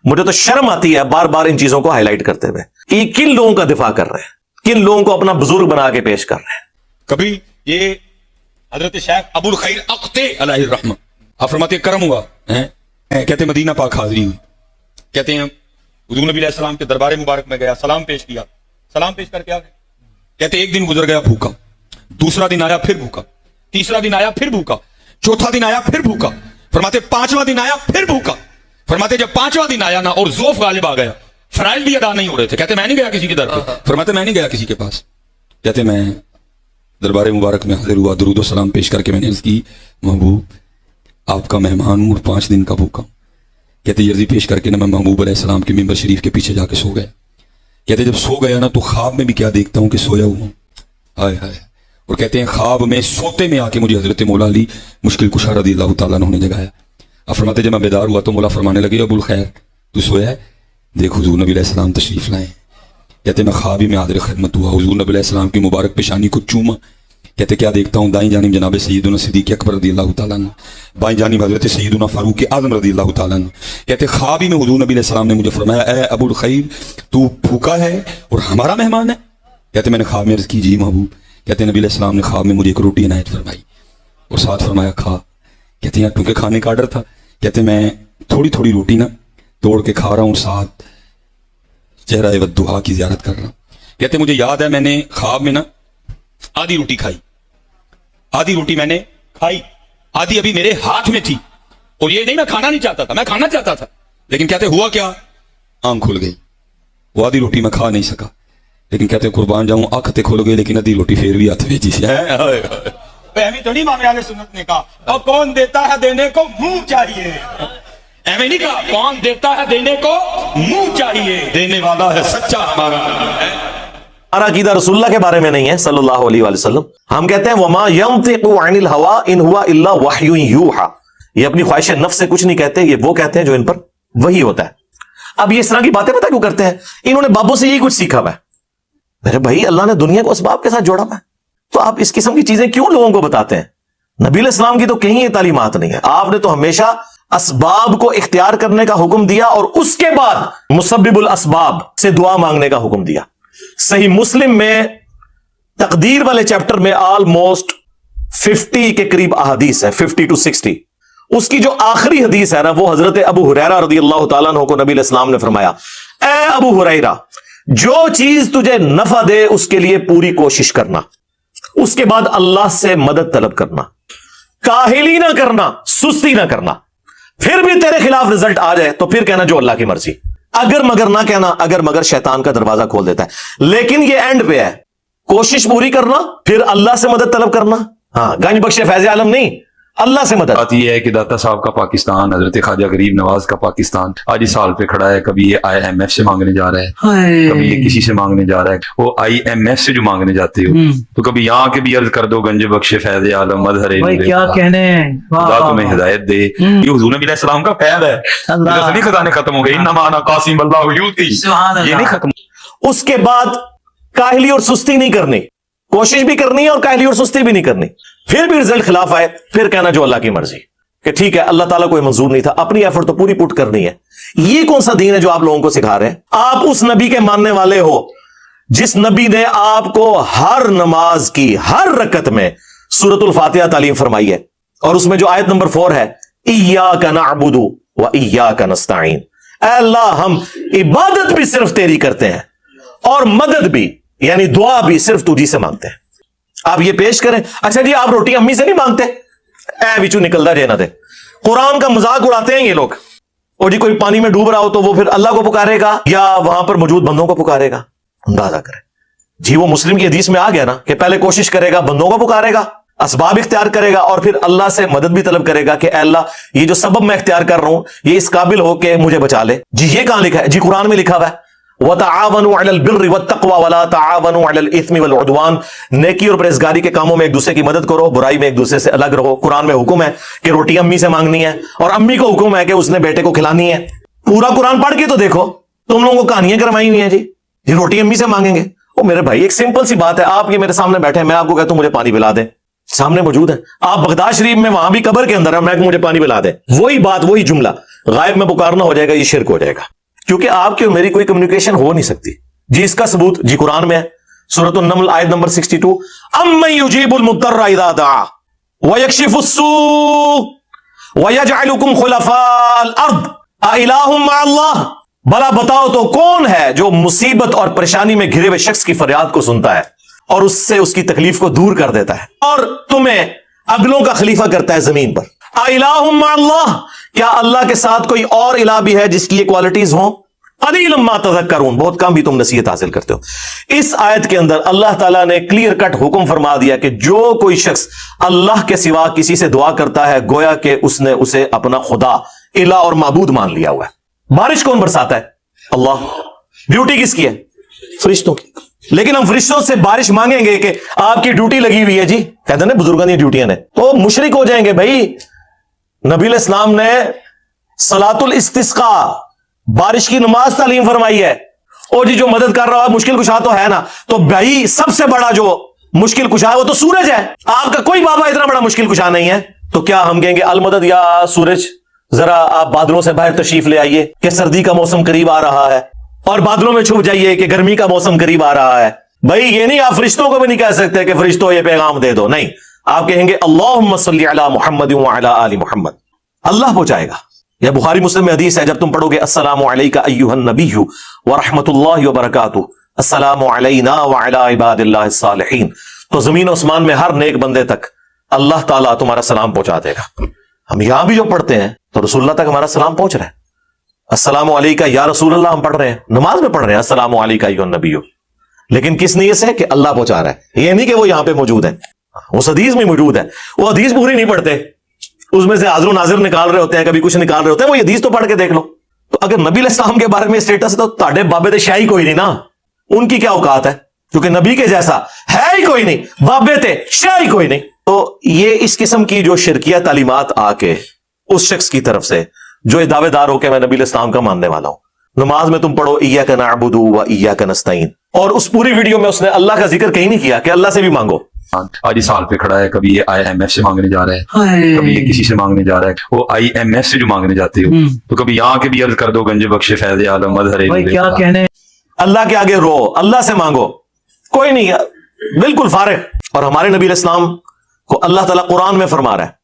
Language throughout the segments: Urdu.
مجھے تو شرم آتی ہے بار بار ان چیزوں کو ہائی لائٹ کرتے ہوئے کہ یہ کن لوگوں کا دفاع کر رہے ہیں, کن لوگوں کو اپنا بزرگ بنا کے پیش کر رہے ہیں. کبھی یہ حضرت شیخ ابو الخیر اقتے علیہ الرحمہ آپ فرماتے کرم ہوا کہتے مدینہ پاک حاضری ہوئی, کہتے ہیں حضور نبی علیہ السلام کے دربار مبارک میں گیا, سلام پیش کیا, سلام پیش کر کے آ گئے. کہتے ایک دن گزر گیا بھوکا, دوسرا دن آیا پھر بھوکا, تیسرا دن آیا پھر بھوکا, چوتھا دن آیا پھر بھوکا, فرماتے پانچواں دن آیا پھر بھوکا. فرماتے جب پانچواں دن آیا نا اور ذوف غالب آ گیا, فرائض بھی ادا نہیں ہو رہے تھے, کہتے میں نہیں گیا کسی کے در پہ. فرماتے میں نہیں گیا کسی کے پاس, کہتے میں دربار مبارک میں حاضر ہوا, درود و سلام پیش کر کے میں نے عرض کی محبوب آپ کا مہمان ہوں اور 5 دن کا بھوکا. کہتے یہ عرضی پیش کر کے نا میں محبوب علیہ السلام کے ممبر شریف کے پیچھے جا کے سو گیا. کہتے جب سو گیا نا تو خواب میں بھی کیا دیکھتا ہوں کہ سویا ہوں, ہائے ہائے. اور کہتے ہیں خواب میں سوتے میں آ کے مجھے حضرت مولا علی مشکل کشا رضی اللہ تعالیٰ عنہ نے جگایا. اب فرماتے جب میں بیدار ہوا تو مولا فرمانے لگے ابو الخیر تو سویا ہے, دیکھ حضور نبی علیہ السلام تشریف لائے. کہتے میں خواب ہی میں حاضر خدمت ہوا, حضور نبی علیہ السلام کی مبارک پیشانی کو چوما. کہتے کیا دیکھتا ہوں, دائیں جانب جناب سیدنا صدیق اکبر رضی اللہ تعالیٰ عنہ, بائیں جانب حضرت سیدنا فاروق اعظم رضی اللہ تعالیٰ عنہ. کہتے خواب ہی میں حضور نبی علیہ السلام نے مجھے فرمایا اے ابو الخیر تو بھوکا ہے اور ہمارا مہمان ہے. کہتے میں نے خواب میں عرض کی جی محبوب. کہتے نبی علیہ السلام نے خواب میں مجھے ایک روٹی عنایت فرمائی اور ساتھ فرمایا کھا. کہتے ہیں کیونکہ کھانے کا آرڈر تھا, کہتے میں تھوڑی تھوڑی روٹی نا توڑ کے کھا رہا ہوں, ساتھ چہرہ ودھا کی زیارت کر رہا ہوں. کہتے مجھے یاد ہے میں نے خواب میں نا آدھی روٹی کھائی, آدھی روٹی میں نے کھائی, آدھی ابھی میرے ہاتھ میں تھی, اور یہ نہیں میں کھانا نہیں چاہتا تھا, میں کھانا چاہتا تھا, لیکن کہتے ہوا کیا, آنکھ کھل گئی. وہ آدھی روٹی میں کھا نہیں سکا, لیکن کہتے قربان جاؤں آنکھ کھل گئی لیکن آدھی روٹی پھر بھی ہاتھ بھیجی. ایویں تو نہیں امام اہل سنت نے کہا اور کون دیتا ہے دینے کو منہ چاہیے, ایویں نہیں کہا کون دیتا ہے دینے کو منہ چاہیے, دینے والا ہے سچا ہمارا. ہمارا عقیدہ رسول اللہ کے بارے میں نہیں ہے صلی اللہ علیہ وآلہ وسلم. ہم کہتے ہیں وما ينطق عن الهوى ان هو الا وحی یوحى, یہ اپنی خواہش نفس سے کچھ نہیں کہتے, یہ وہ کہتے ہیں جو ان پر وحی ہوتا ہے. اب یہ اس طرح کی باتیں پتہ کیوں کرتے ہیں, انہوں نے بابوں سے یہی کچھ سیکھا ہوا ہے. میرے بھائی اللہ نے دنیا کو اسباب کے ساتھ جوڑا ہوا ہے, تو آپ اس قسم کی چیزیں کیوں لوگوں کو بتاتے ہیں؟ نبی علیہ السلام کی تو کہیں یہ تعلیمات نہیں ہے. آپ نے تو ہمیشہ اسباب کو اختیار کرنے کا حکم دیا اور اس کے بعد مسبب الاسباب سے دعا مانگنے کا حکم دیا. صحیح مسلم میں تقدیر والے چیپٹر میں آلموسٹ 50 کے قریب احادیث ہے, 50 to 60. اس کی جو آخری حدیث ہے نا وہ حضرت ابو ہریرہ رضی اللہ تعالیٰ عنہ کو نبی علیہ السلام نے فرمایا اے ابو ہریرہ جو چیز تجھے نفع دے اس کے لیے پوری کوشش کرنا, اس کے بعد اللہ سے مدد طلب کرنا, کاہلی نہ کرنا, سستی نہ کرنا. پھر بھی تیرے خلاف رزلٹ آ جائے تو پھر کہنا جو اللہ کی مرضی, اگر مگر نہ کہنا, اگر مگر شیطان کا دروازہ کھول دیتا ہے. لیکن یہ اینڈ پہ ہے, کوشش پوری کرنا پھر اللہ سے مدد طلب کرنا. ہاں گنج بخش فیض عالم نہیں, اللہ سے مدد. بات یہ ہے کہ داتا صاحب کا پاکستان, حضرت خواجہ غریب نواز کا پاکستان آج اس حال پہ کھڑا ہے. کبھی یہ IMF سے مانگنے جا رہا ہے, کبھی یہ کسی سے مانگنے جا رہا ہے. وہ IMF سے جو مانگنے جاتے ہو تو کبھی یہاں کے بھی عرض کر دو گنج بخش فیض عالم مظہر کیا کہنے, خدا تمہیں ہدایت دے. یہ حضور نبی علیہ السلام کا فیض ہے, نہیں خزانے ختم ہو گئے, انما انا قاسم اللہ یؤتی, یہ نہیں ختم. اس کے بعد کاہلی اور سستی نہیں کرنی, کوشش بھی کرنی ہے اور کاہلی اور سستی بھی نہیں کرنی. پھر بھی رزلٹ خلاف آئے پھر کہنا جو اللہ کی مرضی, کہ ٹھیک ہے اللہ تعالیٰ کو یہ منظور نہیں تھا, اپنی ایفرٹ تو پوری پٹ کرنی ہے. یہ کون سا دین ہے جو آپ لوگوں کو سکھا رہے ہیں؟ آپ اس نبی کے ماننے والے ہو جس نبی نے آپ کو ہر نماز کی ہر رکعت میں سورۃ الفاتحہ تعلیم فرمائی ہے, اور اس میں جو آیت نمبر 4 ہے ایاک نعبد و ایاک نستعین, اے اللہ ہم عبادت بھی صرف تیری کرتے ہیں اور مدد بھی یعنی دعا بھی صرف تجھی سے مانگتے ہیں. آپ یہ پیش کریں, اچھا جی آپ روٹی امی سے نہیں مانگتے, اے بچو نکلتا جے نہ دے. قرآن کا مذاق اڑاتے ہیں یہ لوگ, اور جی کوئی پانی میں ڈوب رہا ہو تو وہ پھر اللہ کو پکارے گا یا وہاں پر موجود بندوں کو پکارے گا. اندازہ کریں جی, وہ مسلم کی حدیث میں آ گیا نا کہ پہلے کوشش کرے گا, بندوں کو پکارے گا, اسباب اختیار کرے گا, اور پھر اللہ سے مدد بھی طلب کرے گا کہ اے اللہ یہ جو سبب میں اختیار کر رہا ہوں یہ اس قابل ہو کہ مجھے بچا لے. جی یہ کہاں لکھا ہے؟ جی قرآن میں لکھا ہوا ہے وَتَعَاوَنُوا عَلَى الْبِرِّ وَالتَّقْوَى وَلَا تَعَاوَنُوا عَلَى الْإِثْمِ وَالْعُدْوَانِ, نیکی اور پرہیزگاری کے کاموں میں ایک دوسرے کی مدد کرو, برائی میں ایک دوسرے سے الگ رہو. قرآن میں حکم ہے کہ روٹی امی سے مانگنی ہے, اور امی کو حکم ہے کہ اس نے بیٹے کو کھلانی ہے. پورا قرآن پڑھ کے تو دیکھو, تم لوگوں کو کہانیاں کروائی ہوئی ہیں جی روٹی امی سے مانگیں گے. وہ میرے بھائی ایک سمپل سی بات ہے, آپ یہ میرے سامنے بیٹھے ہیں, میں آپ کو کہتا ہوں مجھے پانی پلا دیں, سامنے موجود ہے. آپ بغداد شریف میں وہاں بھی قبر کے اندر میں مجھے پانی پلا دیں, وہی بات وہی جملہ غائب میں پکارنا ہو جائے گا, یہ شرک ہو جائے گا, کیونکہ آپ کی اور میری کوئی کمیونیکیشن ہو نہیں سکتی. جی اس کا ثبوت جی قرآن میں ہے, سورۃ النمل آیت نمبر 62, امن یجیب المضطر اذا دعا ویکشف السوء ویجعلکم خلفاء الارض االہ مع اللہ. بھلا بتاؤ تو کون ہے جو مصیبت اور پریشانی میں گھرے ہوئے شخص کی فریاد کو سنتا ہے اور اس سے اس کی تکلیف کو دور کر دیتا ہے اور تمہیں اگلوں کا خلیفہ کرتا ہے زمین پر. االہ مع اللہ, کیا اللہ کے ساتھ کوئی اور الہ بھی ہے جس کی یہ کوالٹیز ہوں؟ قلیلا ما تذکرون, بہت کم بھی تم نصیحت حاصل کرتے ہو. اس آیت کے اندر اللہ تعالیٰ نے کلیئر کٹ حکم فرما دیا کہ جو کوئی شخص اللہ کے سوا کسی سے دعا کرتا ہے گویا کہ اس نے اسے اپنا خدا, الہ اور معبود مان لیا ہوا ہے. بارش کون برساتا ہے؟ اللہ. ڈیوٹی کس کی ہے؟ فرشتوں کی. لیکن ہم فرشتوں سے بارش مانگیں گے کہ آپ کی ڈیوٹی لگی ہوئی ہے جی, کہتے ہیں نا بزرگوں کی ڈیوٹیاں نے, تو مشرک ہو جائیں گے بھائی. نبی علیہ السلام نے صلاۃ الاستسقاء, بارش کی نماز تعلیم فرمائی ہے. اور جی جو مدد کر رہا ہے مشکل کشا تو ہے نا, تو بھائی سب سے بڑا جو مشکل کشا ہے وہ تو سورج ہے. آپ کا کوئی بابا اتنا بڑا مشکل کشا نہیں ہے, تو کیا ہم کہیں گے المدد یا سورج ذرا آپ بادلوں سے باہر تشریف لے آئیے کہ سردی کا موسم قریب آ رہا ہے, اور بادلوں میں چھپ جائیے کہ گرمی کا موسم قریب آ رہا ہے. بھائی یہ نہیں, آپ فرشتوں کو بھی نہیں کہہ سکتے کہ فرشتوں یہ پیغام دے دو, نہیں, آپ کہیں گے اللہم صلی علی محمد وعلی آل محمد, اللہ پہنچائے گا. یہ بخاری مسلم میں حدیث ہے, جب تم پڑھو گے السلام علیکہ ایھا النبی ورحمۃ اللہ وبرکاتہ, السلام علینا وعلی عباد اللہ الصالحین, تو زمین و آسمان میں ہر نیک بندے تک اللہ تعالیٰ تمہارا سلام پہنچا دے گا. ہم یہاں بھی جو پڑھتے ہیں تو رسول اللہ تک ہمارا سلام پہنچ رہا ہے. السلام علیکہ یا رسول اللہ ہم پڑھ رہے ہیں, نماز میں پڑھ رہے ہیں السلام علیکہ ایھا النبی, لیکن کس نیت سے کہ اللہ پہنچا رہا ہے, یہ نہیں کہ وہ یہاں پہ موجود ہے. اس حدیث میں موجود ہے, وہ حدیث پوری نہیں پڑھتے, اس میں سے حاضر و ناظر نکال رہے ہوتے ہیں, کبھی کچھ نکال رہے ہوتے ہیں, وہ حدیث تو پڑھ کے دیکھ لو. تو اگر نبی علیہ السلام کے بارے میں اسٹیٹس ہے تو تاڑے بابے تے شاہی کوئی نہیں نا, ان کی کیا اوقات ہے, کیونکہ نبی کے جیسا ہے ہی کوئی نہیں, بابے تے شاہی کوئی نہیں. تو یہ اس قسم کی جو شرکیہ تعلیمات آ کے اس شخص کی طرف سے جو یہ دعوے دار ہو کہ میں نبی علیہ السلام کا ماننے والا ہوں, نماز میں تم پڑھو ایاک نعبد و ایاک نستعین, اور اس پوری ویڈیو میں اس نے اللہ کا ذکر کہیں نہیں کیا کہ اللہ سے بھی مانگو. آج اس سال پہ کھڑا ہے, کبھی یہ IMF سے مانگنے جا رہا ہے, کبھی یہ کسی سے مانگنے جا رہا ہے, وہ IMF سے جو مانگنے جاتے ہو, تو کبھی یہاں کے بھی عرض کر دو گنج بخش فیض عالم مظہر کیا کہنے, اللہ کے آگے رو, اللہ سے مانگو, کوئی نہیں, بالکل فارغ. اور ہمارے نبی علیہ السلام کو اللہ تعالیٰ قرآن میں فرما رہا ہے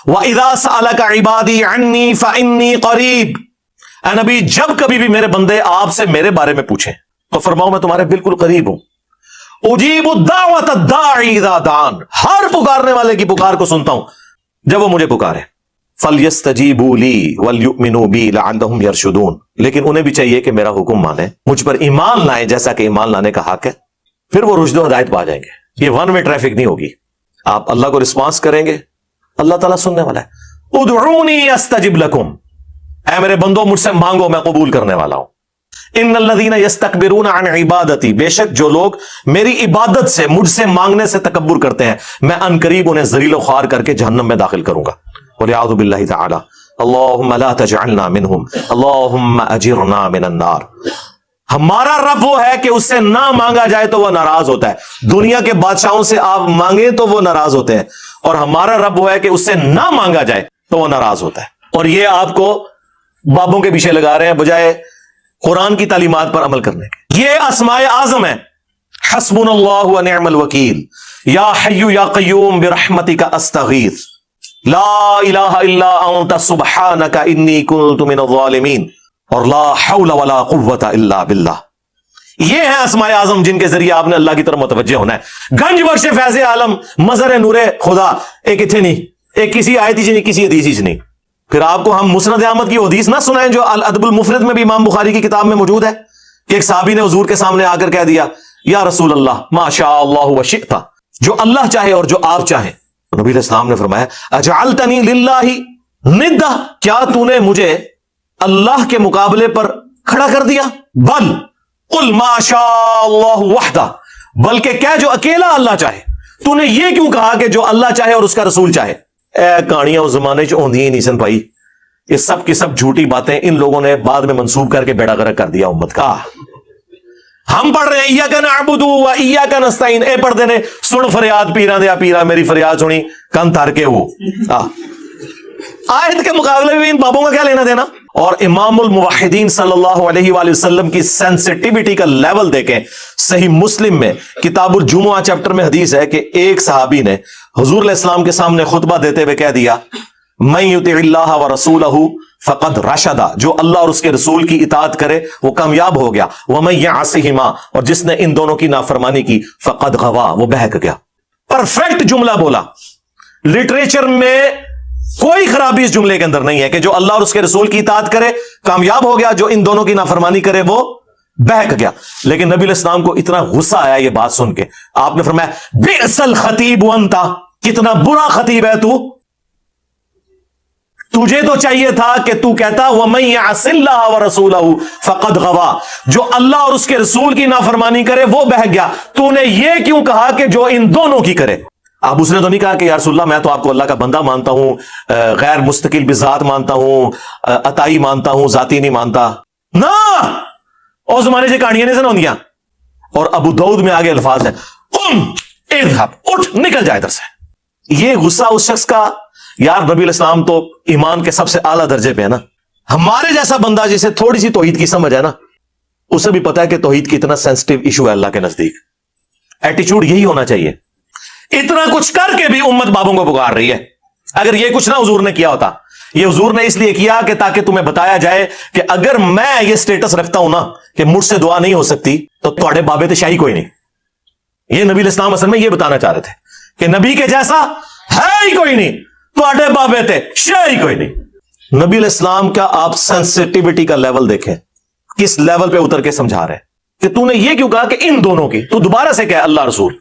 وَإِذَا سَأَلَكَ عِبَادِي عَنِّي فَإِنِّي قَرِيب, اے نبی جب کبھی بھی میرے بندے آپ سے میرے بارے میں پوچھیں تو فرماؤ میں تمہارے بالکل قریب ہوں. اجیب الدعوۃ الداعی اذا دعان, ہر پکارنے والے کی پکار کو سنتا ہوں جب وہ مجھے پکارے. فَلْيَسْتَجِيبُوا لِي وَلْيُؤْمِنُوا بِي لَعَلَّهُمْ يَرْشُدُونَ, لیکن انہیں بھی چاہیے کہ میرا حکم مانے, مجھ پر ایمان لائیں جیسا کہ ایمان لانے کا حق ہے, پھر وہ رشد و ہدایت پا جائیں گے. یہ ون وے ٹریفک نہیں ہوگی, آپ اللہ کو رسپانس کریں گے, اللہ تعالیٰ سننے والا ہے. ادعونی استجب لکم, اے میرے بندوں مجھ سے مانگو میں قبول کرنے والا ہوں. ان الذین یستکبرون عن عبادتی, بے شک جو لوگ میری عبادت سے مجھ سے مانگنے سے تکبر کرتے ہیں میں ان قریب انہیں ذلیل و خوار کر کے جہنم میں داخل کروں گا. وَلِعَوْذُ بِاللَّهِ تَعَالَى اللہم لا تجعلنا منہم اللہم اجرنا من النار. ہمارا رب وہ ہے کہ اس سے نہ مانگا جائے تو وہ ناراض ہوتا ہے. دنیا کے بادشاہوں سے آپ مانگیں تو وہ ناراض ہوتے ہیں, اور ہمارا رب وہ ہے کہ اس سے نہ مانگا جائے تو وہ ناراض ہوتا ہے. اور یہ آپ کو بابوں کے پیچھے لگا رہے ہیں بجائے قرآن کی تعلیمات پر عمل کرنے کے. یہ اسماء اعظم ہے, حسبنا اللہ ونعم الوکیل, یا حی یا قیوم برحمتک استغیث, لا الہ الا انت سبحانک انی کنت من الظالمین, اور لا حول ولا قوت الا باللہ. یہ ہیں اسماء اعظم جن کے ذریعے آپ نے اللہ کی طرف متوجہ ہونا ہے. گنج بخش فیض عالم مظہر نور خدا ایک اتنے نہیں, ایک کسی آیت ہی نہیں, کسی حدیث ہی نہیں. پھر آپ کو ہم مسند احمد کی حدیث نہ سنائیں جو الادب المفرد میں بھی امام بخاری کی کتاب میں موجود ہے کہ ایک صحابی نے حضور کے سامنے آ کر کہہ دیا یا رسول اللہ ما شاء اللہ وشئت, جو اللہ چاہے اور جو آپ چاہیں. نبی علیہ السلام نے فرمایا اجعلتنی للہ ندہ, کیا تو نے مجھے اللہ کے مقابلے پر کھڑا کر دیا. بل قل ما شاء اللہ وحدہ, بلکہ کہہ جو اکیلا اللہ چاہے. تو نے یہ کیوں کہا کہ جو اللہ چاہے اور اس کا رسول چاہے. اے کہانیاں اس زمانے چ ہوندی ہی نہیں سن بھائی, یہ سب کی سب جھوٹی باتیں ان لوگوں نے بعد میں منسوب کر کے بیڑا غرق کر دیا امت کا. ہم پڑھ رہے ہیں ایاک نعبد و ایاک نستعین، اے پڑھ دینے سن فریاد پیراں دیا پیرا میری فریاد سنی کن تھر کے ہو۔ آیت کے مقابلے میں ان بابوں کا کیا لینا دینا؟ اور امام الموحدین صلی اللہ علیہ وآلہ وسلم کی سینسٹیوٹی کا لیول دیکھیں۔ صحیح مسلم میں کتاب الجمعہ چیپٹر میں حدیث ہے کہ ایک صحابی نے حضور علیہ السلام کے سامنے خطبہ دیتے ہوئے کہہ دیا من یطع اللہ ورسولہ فقد رشد، جو اللہ اور اس کے رسول کی اطاعت کرے وہ کامیاب ہو گیا، ومن یعصہما، اور جس نے ان دونوں کی نافرمانی کی فقد غوا، وہ بہک گیا۔ پرفیکٹ جملہ بولا، لٹریچر میں کوئی خرابی اس جملے کے اندر نہیں ہے کہ جو اللہ اور اس کے رسول کی اطاعت کرے کامیاب ہو گیا، جو ان دونوں کی نافرمانی کرے وہ بہک گیا۔ لیکن نبی علیہ السلام کو اتنا غصہ آیا یہ بات سن کے، آپ نے فرمایا بئس الخطیب انت، کتنا برا خطیب ہے تو، تجھے تو چاہیے تھا کہ تو کہتا وَمَن يَعْصِ اللَّهَ وَرَسُولَهُ فَقَدْ غَوَا، جو اللہ اور اس کے رسول کی نافرمانی کرے وہ بہک گیا، تو نے یہ کیوں کہا کہ جو ان دونوں کی کرے؟ اب اس نے تو نہیں کہا کہ یا رسول اللہ میں تو آپ کو اللہ کا بندہ مانتا ہوں، غیر مستقل بذات مانتا ہوں، عطائی مانتا ہوں، ذاتی نہیں مانتا، نا اس زمانے سے کہانیاں نہیں سناؤندیاں۔ اور ابو داؤد میں آگے الفاظ ہیں قم اذهب، اٹھ نکل جائے ادھر سے۔ یہ غصہ اس شخص کا، یار نبی علیہ السلام تو ایمان کے سب سے اعلیٰ درجے پہ ہے نا، ہمارے جیسا بندہ جسے تھوڑی سی توحید کی سمجھ ہے نا، اسے بھی پتا ہے کہ توحید کتنا سینسٹیو ایشو ہے اللہ کے نزدیک۔ ایٹیچیوڈ یہی ہونا چاہیے۔ اتنا کچھ کر کے بھی امت بابوں کو پکار رہی ہے۔ اگر یہ کچھ نہ حضور نے کیا ہوتا، یہ حضور نے اس لیے کیا کہ تاکہ تمہیں بتایا جائے کہ اگر میں یہ سٹیٹس رکھتا ہوں نا کہ مجھ سے دعا نہیں ہو سکتی تو تھوڑے بابے تو شاہی کوئی نہیں۔ یہ نبی علیہ السلام اصل میں یہ بتانا چاہ رہے تھے کہ نبی کے جیسا ہے ہی کوئی نہیں، تھوڑے بابے تھے شاہی کوئی نہیں۔ نبی علیہ السلام کا آپ سینسٹیوٹی کا لیول دیکھیں، کس لیول پہ اتر کے سمجھا رہے ہیں کہ تو نے یہ کیوں کہا کہ ان دونوں کی، تو دوبارہ سے کہے اللہ رسول۔